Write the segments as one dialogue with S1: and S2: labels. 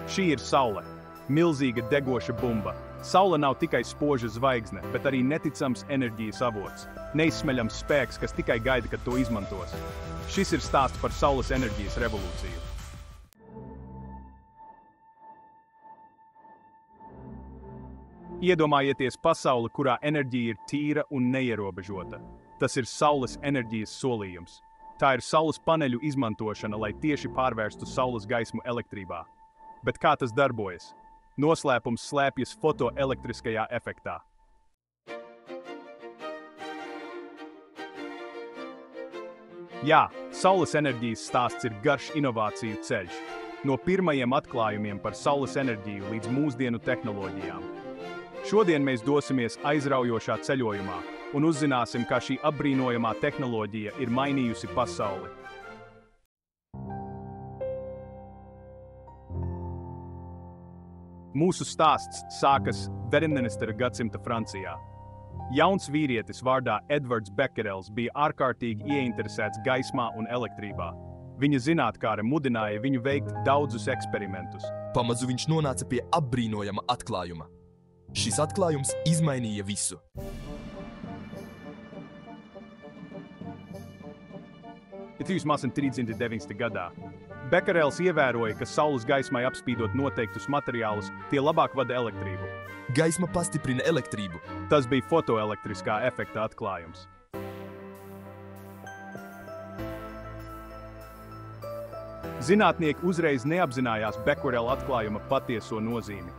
S1: Šī ir Saule. Milzīga degoša bumba. Saule nav tikai spoža zvaigzne, bet arī neticams enerģijas avots. Neizsmeļams spēks, kas tikai gaida, kad to izmantos. Šis ir stāsts par Saules enerģijas revolūciju. Iedomājieties pasauli, kurā enerģija ir tīra un neierobežota. Tas ir Saules enerģijas solījums. Tā ir saules paneļu izmantošana, lai tieši pārvērstu saules gaismu elektrībā. Bet kā tas darbojas? Noslēpums slēpjas fotoelektriskajā efektā. Jā, saules enerģijas stāsts ir garš inovāciju ceļš. No pirmajiem atklājumiem par saules enerģiju līdz mūsdienu tehnoloģijām. Šodien mēs dosimies aizraujošā ceļojumā un uzzināsim, kā šī apbrīnojamā tehnoloģija ir mainījusi pasauli. Mūsu stāsts sākas 19. gadsimta Francijā. Jauns vīrietis vārdā Edvards Bekerels bija ārkārtīgi ieinteresēts gaismā un elektrībā. Viņa zinātkāre mudināja viņu veikt daudzus eksperimentus.
S2: Pamazu viņš nonāca pie apbrīnojama atklājuma. Šis atklājums izmainīja visu.
S1: Ja 1939. gadā Bekerels ievēroja, ka saules gaismai apspīdot noteiktus materiālus, tie labāk vada elektrību.
S2: Gaisma pastiprina elektrību.
S1: Tas bija fotoelektriskā efekta atklājums. Zinātnieki uzreiz neapzinājās Bekerela atklājuma patieso nozīmi.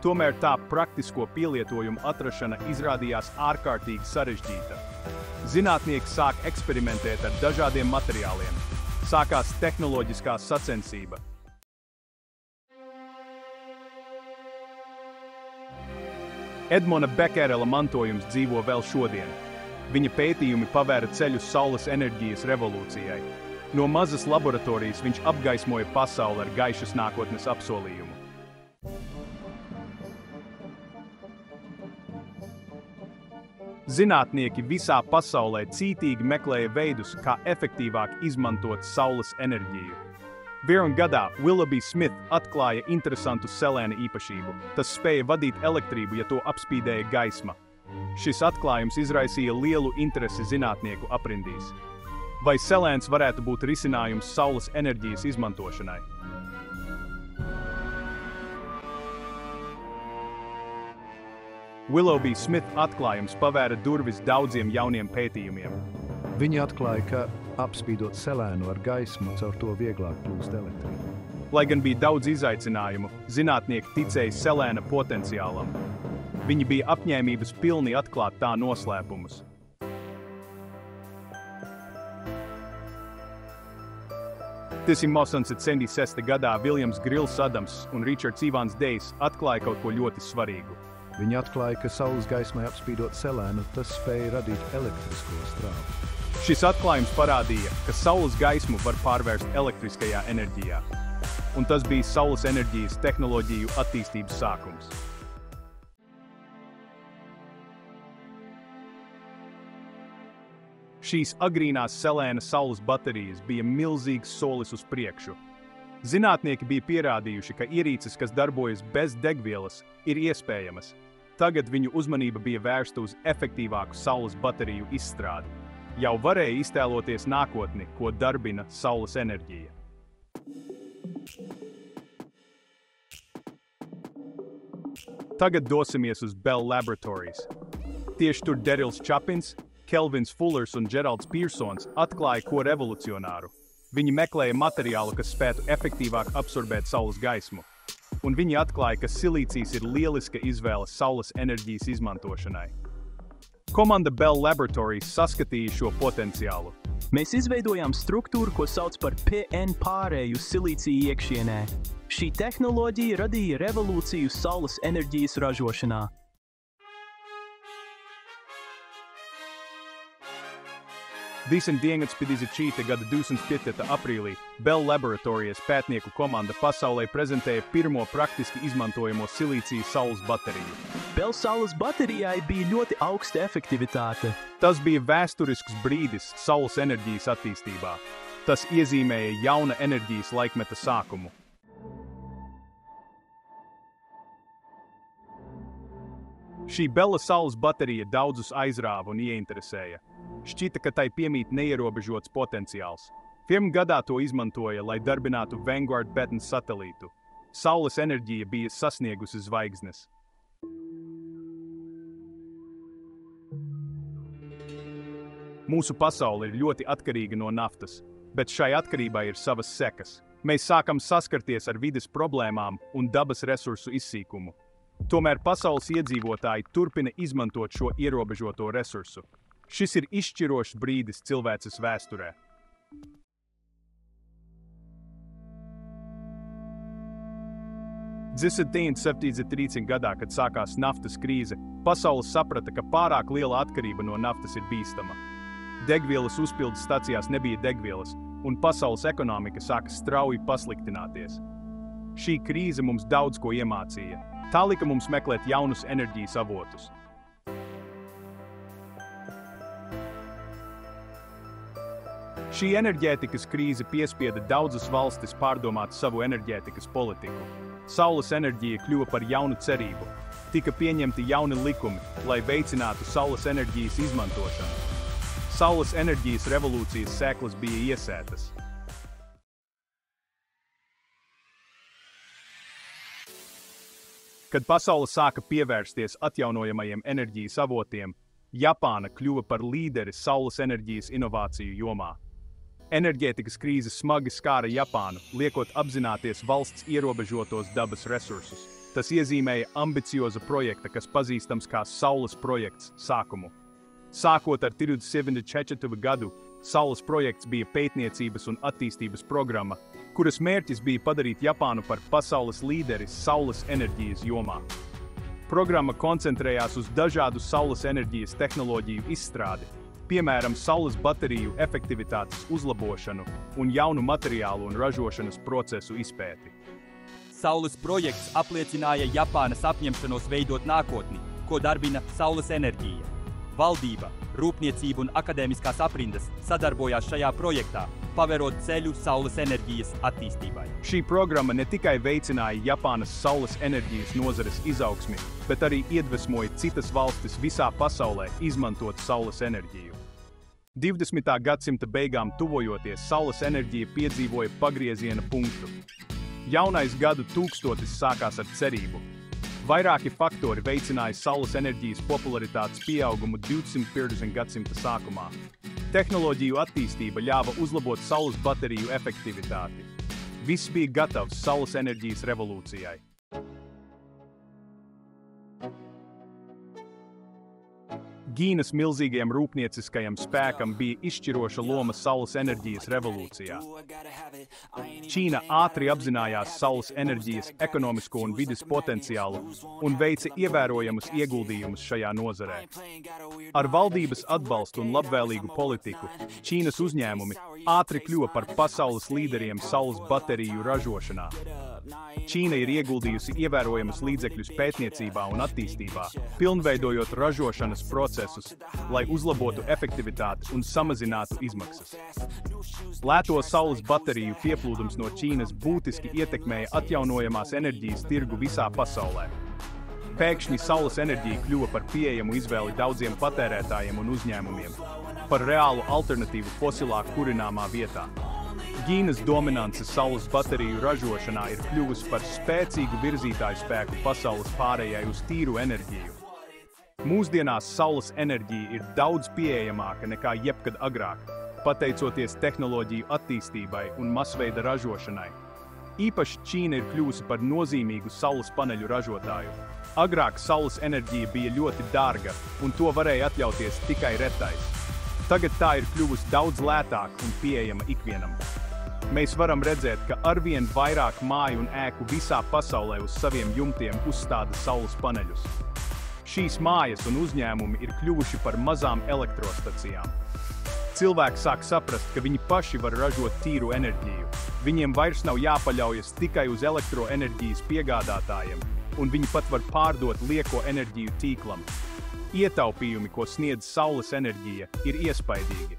S1: Tomēr tā praktisko pielietojumu atrašana izrādījās ārkārtīgi sarežģīta. Zinātnieki sāk eksperimentēt ar dažādiem materiāliem. Sākās tehnoloģiskā sacensība. Edmona Bekerela mantojums dzīvo vēl šodien. Viņa pētījumi pavēra ceļu saules enerģijas revolūcijai. No mazas laboratorijas viņš apgaismoja pasauli ar gaišas nākotnes apsolījumu. Zinātnieki visā pasaulē cītīgi meklēja veidus, kā efektīvāk izmantot saules enerģiju. Vienā gadā Willoughby Smith atklāja interesantu selēna īpašību. Tas spēja vadīt elektrību, ja to apspīdēja gaisma. Šis atklājums izraisīja lielu interesi zinātnieku aprindīs. Vai selēns varētu būt risinājums saules enerģijas izmantošanai? Willoughby Smith atklājums pavēra durvis daudziem jauniem pētījumiem.
S3: Viņi atklāja, ka apspīdot selēnu ar gaismu, caur to vieglāk plūst elektrība.
S1: Lai gan bija daudz izaicinājumu, zinātnieki ticēja selēna potenciālam. Viņi bija apņēmības pilni atklāt tā noslēpumus. Tas ir 1976. gadā Viljams Grills Adams un Ričards Ivans Dejs atklāja kaut ko ļoti svarīgu.
S3: Viņi atklāja, ka saules gaismai apspīdot selēnu, tas spēja radīt elektrisko strāvu.
S1: Šis atklājums parādīja, ka saules gaismu var pārvērst elektriskajā enerģijā. Un tas bija saules enerģijas tehnoloģiju attīstības sākums. Šīs agrīnās selēna saules baterijas bija milzīgs solis uz priekšu. Zinātnieki bija pierādījuši, ka ierīces, kas darbojas bez degvielas, ir iespējamas. Tagad viņu uzmanība bija vērsta uz efektīvāku saules bateriju izstrādi. Jau varēja iztēloties nākotni, ko darbina saules enerģija. Tagad dosimies uz Bell Laboratories. Tieši tur Darryls Chapins, Kelvins Fullers un Geralds Pearsons atklāja ko revolucionāru. Viņi meklēja materiālu, kas spētu efektīvāk absorbēt saules gaismu. Un viņi atklāja, ka silīcijs ir lieliska izvēle saules enerģijas izmantošanai. Komanda Bell Laboratories saskatīja šo potenciālu.
S4: Mēs izveidojām struktūru, ko sauc par PN pārēju silīcija iekšienē. Šī tehnoloģija radīja revolūciju saules enerģijas ražošanā.
S1: 1954. gada 25. aprīlī Bell Laboratories pētnieku komanda pasaulē prezentēja pirmo praktiski izmantojamo silīcija saules bateriju.
S4: Bell saules baterijai bija ļoti augsta efektivitāte.
S1: Tas bija vēsturisks brīdis saules enerģijas attīstībā. Tas iezīmēja jauna enerģijas laikmeta sākumu. Šī Bella saules baterija daudzus aizrāva un ieinteresēja. Šķita, ka tai piemīt neierobežots potenciāls. Pirmā gadā to izmantoja, lai darbinātu Vanguard Betan satelītu. Saules enerģija bija sasniegusi zvaigznes. Mūsu pasaule ir ļoti atkarīga no naftas, bet šai atkarībai ir savas sekas. Mēs sākam saskarties ar vides problēmām un dabas resursu izsīkumu. Tomēr pasaules iedzīvotāji turpina izmantot šo ierobežoto resursu. Šis ir izšķirošs brīdis cilvēces vēsturē. gadā, kad sākās naftas krīze, pasaule saprata, ka pārāk liela atkarība no naftas ir bīstama. Degvielas uzpildes stacijās nebija degvielas, un pasaules ekonomika sāka strauji pasliktināties. Šī krīze mums daudz ko iemācīja. Tā lika mums meklēt jaunus enerģijas avotus. Šī enerģētikas krīze piespieda daudzas valstis pārdomāt savu enerģētikas politiku. Saules enerģija kļuva par jaunu cerību. Tika pieņemti jauni likumi, lai veicinātu saules enerģijas izmantošanu. Saules enerģijas revolūcijas sēklas bija iesētas. Kad pasaule sāka pievērsties atjaunojamajiem enerģijas avotiem, Japāna kļuva par līderi saules enerģijas inovāciju jomā. Enerģētikas krīze smagi skāra Japānu, liekot apzināties valsts ierobežotos dabas resursus. Tas iezīmēja ambicioza projekta, kas pazīstams kā Saules projekts, sākumu. Sākot ar 1974. gadu, Saules projekts bija pētniecības un attīstības programma, kuras mērķis bija padarīt Japānu par pasaules līderi saules enerģijas jomā. Programma koncentrējās uz dažādu saules enerģijas tehnoloģiju izstrādi, piemēram, saules bateriju efektivitātes uzlabošanu un jaunu materiālu un ražošanas procesu izpēti.
S5: Saules projekts apliecināja Japānas apņemšanos veidot nākotni, ko darbina saules enerģija. Valdība, rūpniecība un akadēmiskās aprindas sadarbojās šajā projektā, paverot ceļu saules enerģijas attīstībai.
S1: Šī programma ne tikai veicināja Japānas saules enerģijas nozares izaugsmi, bet arī iedvesmoja citas valstis visā pasaulē izmantot saules enerģiju. 20. gadsimta beigām tuvojoties, saules enerģija piedzīvoja pagrieziena punktu. Jaunais gadu tūkstotis sākās ar cerību. Vairāki faktori veicināja saules enerģijas popularitātes pieaugumu 250. gadsimta sākumā. Tehnoloģiju attīstība ļāva uzlabot saules bateriju efektivitāti. Viss bija gatavs saules enerģijas revolūcijai. Ķīnas milzīgajam rūpnieciskajam spēkam bija izšķiroša loma saules enerģijas revolūcijā. Ķīna ātri apzinājās saules enerģijas ekonomisko un vides potenciālu un veica ievērojamus ieguldījumus šajā nozarē. Ar valdības atbalstu un labvēlīgu politiku Ķīnas uzņēmumi ātri kļuva par pasaules līderiem saules bateriju ražošanā. Ķīna ir ieguldījusi ievērojamus līdzekļus pētniecībā un attīstībā, pilnveidojot ražošanas procesus, lai uzlabotu efektivitāti un samazinātu izmaksas. Lēto saules bateriju pieplūdums no Ķīnas būtiski ietekmēja atjaunojamās enerģijas tirgu visā pasaulē. Pēkšņi saules enerģija kļuva par pieejamu izvēli daudziem patērētājiem un uzņēmumiem, par reālu alternatīvu fosilā kurināmā vietā. Ķīnas dominance saules bateriju ražošanā ir kļuvusi par spēcīgu virzītāju spēku pasaules pārējai uz tīru enerģiju. Mūsdienās saules enerģija ir daudz pieejamāka nekā jebkad agrāk, pateicoties tehnoloģiju attīstībai un masveida ražošanai. Īpaši Ķīna ir kļuvusi par nozīmīgu saules paneļu ražotāju. Agrāk saules enerģija bija ļoti dārga, un to varēja atļauties tikai retais. Tagad tā ir kļuvusi daudz lētāka un pieejama ikvienam. Mēs varam redzēt, ka arvien vairāk māju un ēku visā pasaulē uz saviem jumtiem uzstāda saules paneļus. Šīs mājas un uzņēmumi ir kļuvuši par mazām elektrostacijām. Cilvēki sāk saprast, ka viņi paši var ražot tīru enerģiju. Viņiem vairs nav jāpaļaujas tikai uz elektroenerģijas piegādātājiem, un viņi pat var pārdot lieko enerģiju tīklam. Ietaupījumi, ko sniedz saules enerģija, ir iespaidīgi.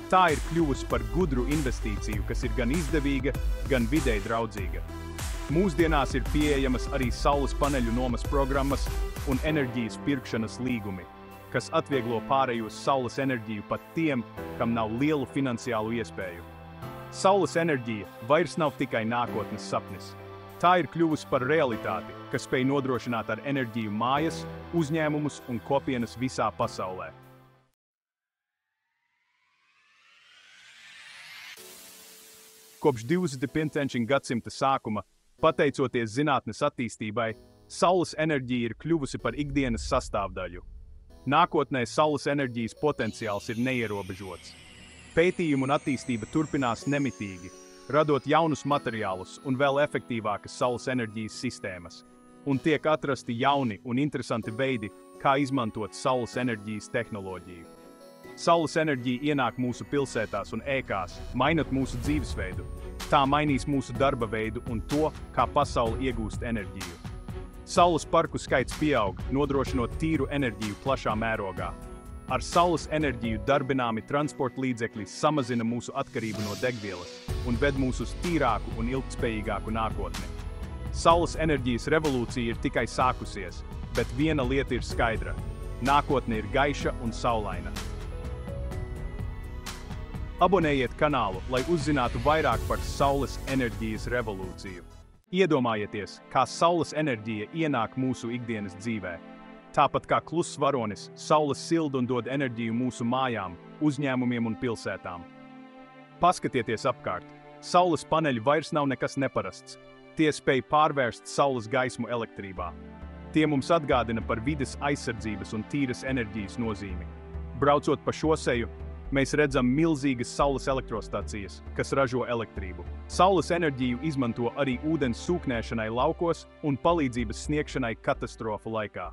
S1: Tā ir kļuvusi par gudru investīciju, kas ir gan izdevīga, gan videi draudzīga. Mūsdienās ir pieejamas arī saules paneļu nomas programmas un enerģijas pirkšanas līgumi, kas atvieglo pārēju uz saules enerģiju pat tiem, kam nav lielu finansiālu iespēju. Saules enerģija vairs nav tikai nākotnes sapnis. Tā ir kļuvusi par realitāti, kas spēj nodrošināt ar enerģiju mājas, uzņēmumus un kopienas visā pasaulē. Kopš 21. gadsimta sākuma, pateicoties zinātnes attīstībai, saules enerģija ir kļuvusi par ikdienas sastāvdaļu. Nākotnē saules enerģijas potenciāls ir neierobežots. Pētījumi un attīstība turpinās nemitīgi, radot jaunus materiālus un vēl efektīvākas saules enerģijas sistēmas, un tiek atrasti jauni un interesanti veidi, kā izmantot saules enerģijas tehnoloģiju. Saules enerģija ienāk mūsu pilsētās un ēkās, mainot mūsu dzīvesveidu. Tā mainīs mūsu darba veidu un to, kā pasaule iegūst enerģiju. Saules parku skaits pieaug, nodrošinot tīru enerģiju plašā mērogā. Ar saules enerģiju darbināmi transporta līdzekļi samazina mūsu atkarību no degvielas un ved mūs uz tīrāku un ilgtspējīgāku nākotni. Saules enerģijas revolūcija ir tikai sākusies, bet viena lieta ir skaidra – nākotne ir gaiša un saulaina. Abonējiet kanālu, lai uzzinātu vairāk par saules enerģijas revolūciju. Iedomājieties, kā saules enerģija ienāk mūsu ikdienas dzīvē. Tāpat kā kluss varonis, saule silda un dod enerģiju mūsu mājām, uzņēmumiem un pilsētām. Paskatieties apkārt. Saules paneļi vairs nav nekas neparasts. Tie spēj pārvērst saules gaismu elektrībā. Tie mums atgādina par vides aizsardzības un tīras enerģijas nozīmi. Braucot pa šoseju, mēs redzam milzīgas saules elektrostacijas, kas ražo elektrību. Saules enerģiju izmanto arī ūdens sūknēšanai laukos un palīdzības sniegšanai katastrofu laikā.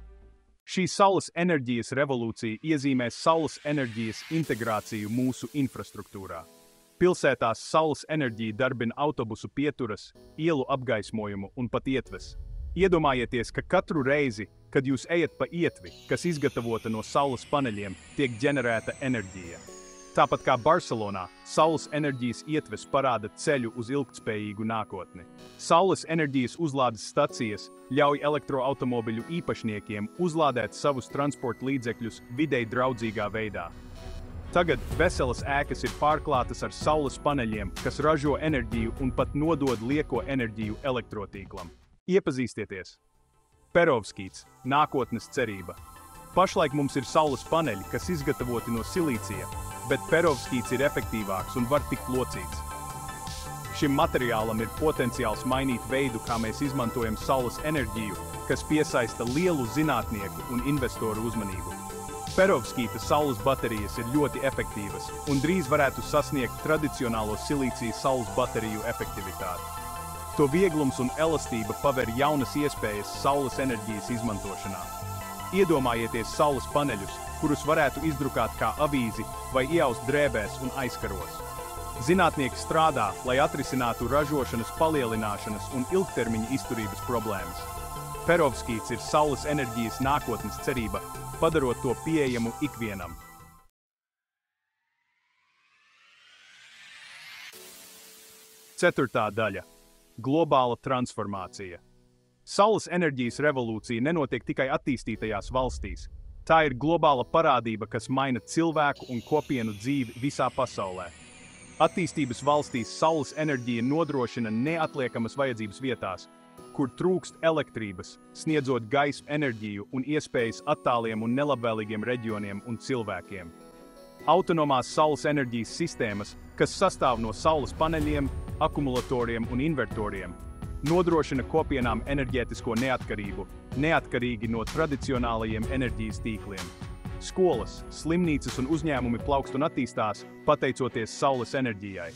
S1: Šī saules enerģijas revolūcija iezīmē saules enerģijas integrāciju mūsu infrastruktūrā. Pilsētās saules enerģija darbina autobusu pieturas, ielu apgaismojumu un pat ietves. Iedomājieties, ka katru reizi, kad jūs ejat pa ietvi, kas izgatavota no saules paneļiem, tiek ģenerēta enerģija. Tāpat kā Barcelonā, saules enerģijas ietves parāda ceļu uz ilgtspējīgu nākotni. Saules enerģijas uzlādes stacijas ļauj elektroautomobiļu īpašniekiem uzlādēt savus transporta līdzekļus videi draudzīgā veidā. Tagad veselas ēkas ir pārklātas ar saules paneļiem, kas ražo enerģiju un pat nodod lieko enerģiju elektrotīklam. Iepazīstieties! Perovskīts – nākotnes cerība. Pašlaik mums ir saules paneļi, kas izgatavoti no silīcija, bet perovskīts ir efektīvāks un var tikt locīts. Šim materiālam ir potenciāls mainīt veidu, kā mēs izmantojam saules enerģiju, kas piesaista lielu zinātnieku un investoru uzmanību. Perovskīta saules baterijas ir ļoti efektīvas un drīz varētu sasniegt tradicionālo silīcija saules bateriju efektivitāti. To vieglums un elastība paver jaunas iespējas saules enerģijas izmantošanā. Iedomājieties saules paneļus, kurus varētu izdrukāt kā avīzi vai ieaust drēbēs un aizkaros. Zinātnieki strādā, lai atrisinātu ražošanas palielināšanas un ilgtermiņa izturības problēmas. Perovskīts ir saules enerģijas nākotnes cerība, padarot to pieejamu ikvienam. Ceturtā daļa – globāla transformācija. Saules enerģijas revolūcija nenotiek tikai attīstītajās valstīs. Tā ir globāla parādība, kas maina cilvēku un kopienu dzīvi visā pasaulē. Attīstības valstīs saules enerģija nodrošina neatliekamas vajadzības vietās, kur trūkst elektrības, sniedzot gaismu enerģiju un iespējas attāliem un nelabvēlīgiem reģioniem un cilvēkiem. Autonomās saules enerģijas sistēmas, kas sastāv no saules paneļiem, akumulatoriem un invertoriem, nodrošina kopienām enerģētisko neatkarību, neatkarīgi no tradicionālajiem enerģijas tīkliem. Skolas, slimnīcas un uzņēmumi plaukst un attīstās, pateicoties saules enerģijai.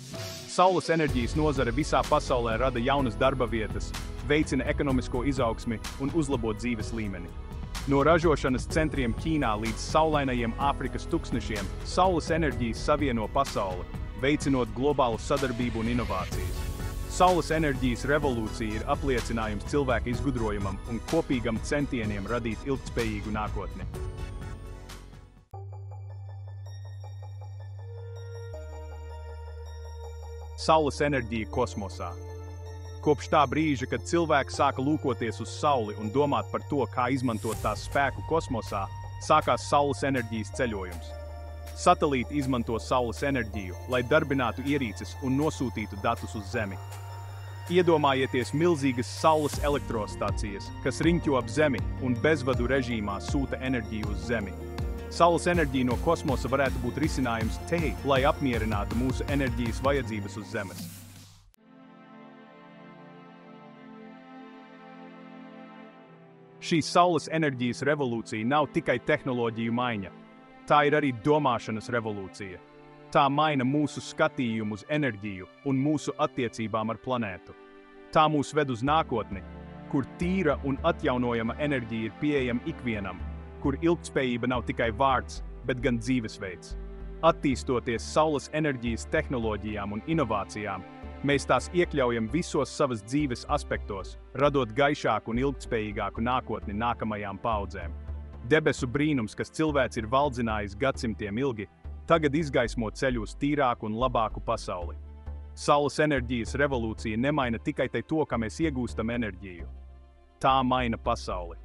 S1: Saules enerģijas nozare visā pasaulē rada jaunas darba vietas, veicina ekonomisko izaugsmi un uzlabo dzīves līmeni. No ražošanas centriem Ķīnā līdz saulainajiem Āfrikas tuksnešiem, saules enerģijas savieno pasauli, veicinot globālu sadarbību un inovācijas. Saules enerģijas revolūcija ir apliecinājums cilvēka izgudrojumam un kopīgam centieniem radīt ilgtspējīgu nākotni. Saules enerģija kosmosā. Kopš tā brīža, kad cilvēki sāka lūkoties uz Sauli un domāt par to, kā izmantot tās spēku kosmosā, sākās Saules enerģijas ceļojums. Satelīti izmanto Saules enerģiju, lai darbinātu ierīces un nosūtītu datus uz Zemi. Iedomājieties milzīgas Saules elektrostācijas, kas riņķo ap Zemi un bezvadu režīmā sūta enerģiju uz Zemi. Saules enerģija no kosmosa varētu būt risinājums te, lai apmierinātu mūsu enerģijas vajadzības uz Zemes. Šī Saules enerģijas revolūcija nav tikai tehnoloģiju maiņa. Tā ir arī domāšanas revolūcija. Tā maina mūsu skatījumu uz enerģiju un mūsu attiecībām ar planētu. Tā mūs ved uz nākotni, kur tīra un atjaunojama enerģija ir pieejama ikvienam, kur ilgtspējība nav tikai vārds, bet gan dzīvesveids. Attīstoties Saules enerģijas tehnoloģijām un inovācijām, mēs tās iekļaujam visos savas dzīves aspektos, radot gaišāku un ilgtspējīgāku nākotni nākamajām paudzēm. Debesu brīnums, kas cilvēks ir valdzinājis gadsimtiem ilgi, tagad izgaismo ceļu uz tīrāku un labāku pasauli. Saules enerģijas revolūcija nemaina tikai to, kā mēs iegūstam enerģiju. Tā maina pasauli.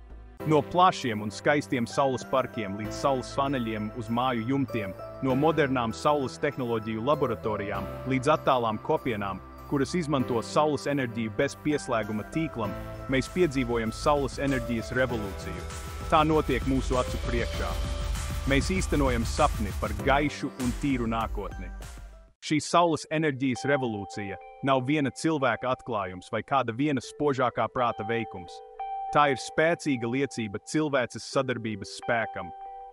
S1: No plašiem un skaistiem saules parkiem līdz saules paneļiem uz māju jumtiem, no modernām saules tehnoloģiju laboratorijām līdz attālām kopienām, kuras izmanto saules enerģiju bez pieslēguma tīklam, mēs piedzīvojam saules enerģijas revolūciju. Tā notiek mūsu acu priekšā. Mēs īstenojam sapni par gaišu un tīru nākotni. Šī saules enerģijas revolūcija nav viena cilvēka atklājums vai kāda viena spožākā prāta veikums. Tā ir spēcīga liecība cilvēces sadarbības spēkam.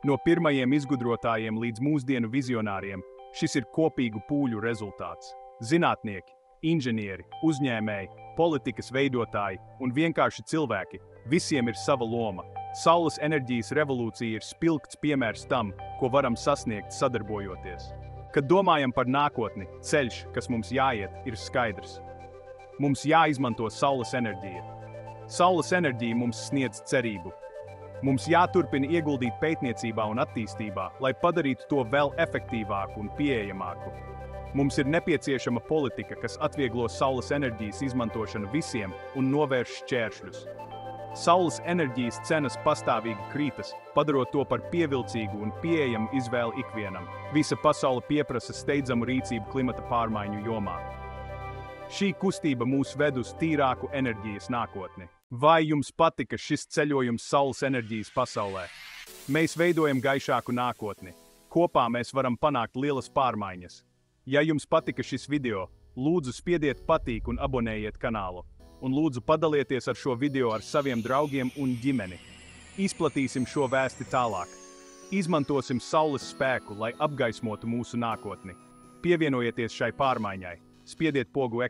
S1: No pirmajiem izgudrotājiem līdz mūsdienu vizionāriem, šis ir kopīgu pūļu rezultāts. Zinātnieki, inženieri, uzņēmēji, politikas veidotāji un vienkārši cilvēki, visiem ir sava loma. Saules enerģijas revolūcija ir spilgts piemērs tam, ko varam sasniegt sadarbojoties. Kad domājam par nākotni, ceļš, kas mums jāiet, ir skaidrs. Mums jāizmanto saules enerģija. Saules enerģija mums sniedz cerību. Mums jāturpina ieguldīt pētniecībā un attīstībā, lai padarītu to vēl efektīvāku un pieejamāku. Mums ir nepieciešama politika, kas atvieglo saules enerģijas izmantošanu visiem un novērš šķēršļus. Saules enerģijas cenas pastāvīgi krītas, padarot to par pievilcīgu un pieejamu izvēli ikvienam. Visa pasaule pieprasa steidzamu rīcību klimata pārmaiņu jomā. Šī kustība mūs ved uz tīrāku enerģijas nākotni. Vai jums patika šis ceļojums saules enerģijas pasaulē? Mēs veidojam gaišāku nākotni. Kopā mēs varam panākt lielas pārmaiņas. Ja jums patika šis video, lūdzu spiediet patīk un abonējiet kanālu. Un lūdzu padalieties ar šo video ar saviem draugiem un ģimeni. Izplatīsim šo vēsti tālāk. Izmantosim saules spēku, lai apgaismotu mūsu nākotni. Pievienojieties šai pārmaiņai. Spiediet pogu